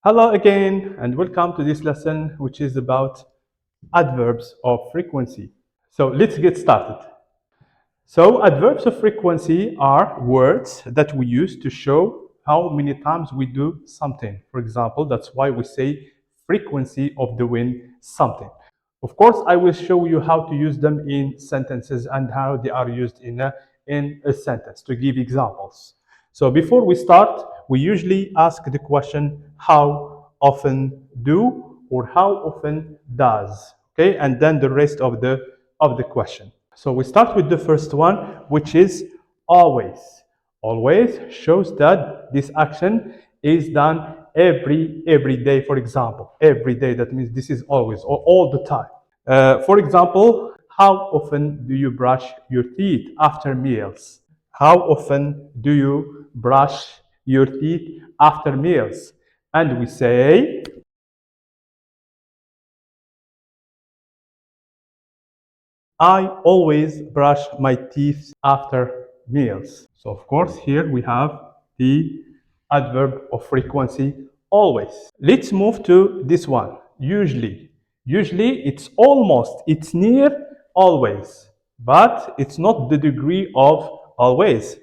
Hello again, and welcome to this lesson, which is about adverbs of frequency. So let's get started. So adverbs of frequency are words that we use to show how many times we do something. For example, that's why we say frequency of doing something. Of course, I will show you how to use them in sentences and how they are used in a sentence to give examples. So before we start, we usually ask the question, how often do or how often does, okay? And then the rest of the question. So we start with the first one, which is always. Always shows that this action is done every day, for example. Every day, that means this is always or all the time. For example, how often do you brush your teeth after meals? How often do you brush your teeth after meals? And we say, I always brush my teeth after meals. So of course, here we have the adverb of frequency, always. Let's move to this one, usually. Usually it's almost, it's near always, but it's not the degree of always.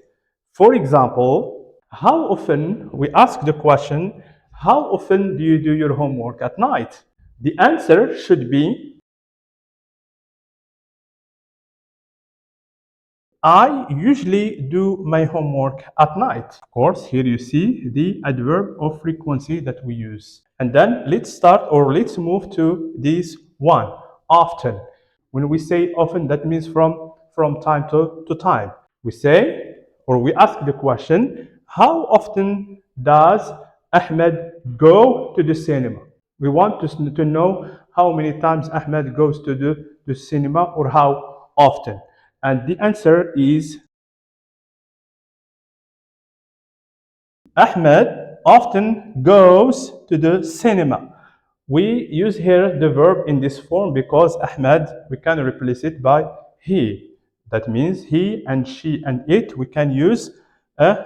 For example, how often, we ask the question, how often do you do your homework at night? The answer should be, I usually do my homework at night. Of course, here you see the adverb of frequency that we use. And then let's move to this one, often. When we say often, that means from time to time. We say, or we ask the question, how often does Ahmed go to the cinema? We want to know how many times Ahmed goes to the cinema or how often. And the answer is Ahmed often goes to the cinema. We use here the verb in this form because Ahmed, we can replace it by he. That means he and she and it, we can use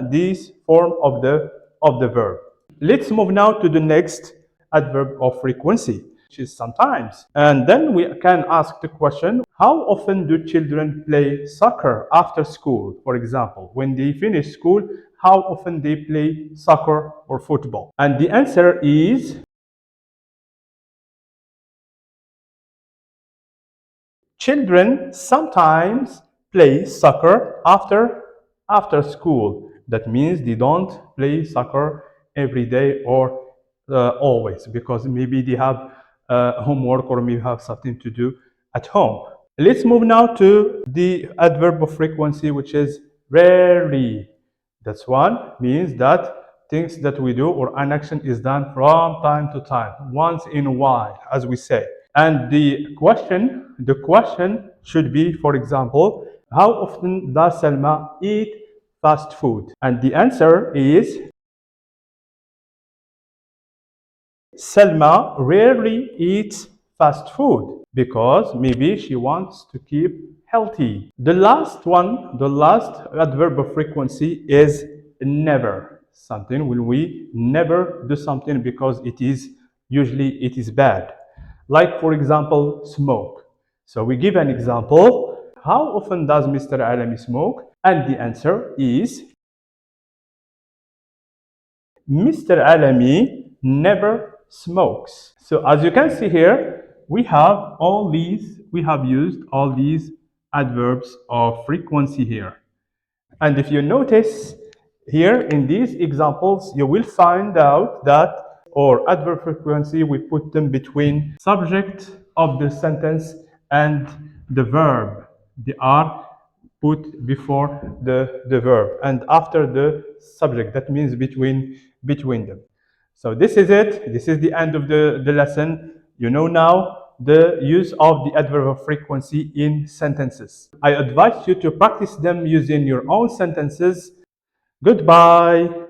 this form of the verb. Let's move now to the next adverb of frequency, which is sometimes. And then we can ask the question, how often do children play soccer after school? For example, when they finish school, how often they play soccer or football? And the answer is, children sometimes play soccer after school. That means they don't play soccer every day or always, because maybe they have homework or maybe have something to do at home. Let's move now to the adverb of frequency, which is rarely. That's one means that things that we do or an action is done from time to time, once in a while, as we say. And the question should be, for example, how often does Selma eat fast food? And the answer is, Selma rarely eats fast food because maybe she wants to keep healthy. The last one, the last adverb of frequency is never. Something when we never do something because it is bad. Like, for example, smoke. So we give an example. How often does Mr. Alami smoke? And the answer is, Mr. Alami never smokes. So as you can see here, we have used all these adverbs of frequency here. And if you notice here in these examples, you will find out that or adverb frequency, we put them between subject of the sentence and the verb. They are put before the verb and after the subject. That means between them. So this is it. This is the end of the lesson. You know now the use of the adverb of frequency in sentences. I advise you to practice them using your own sentences. Goodbye.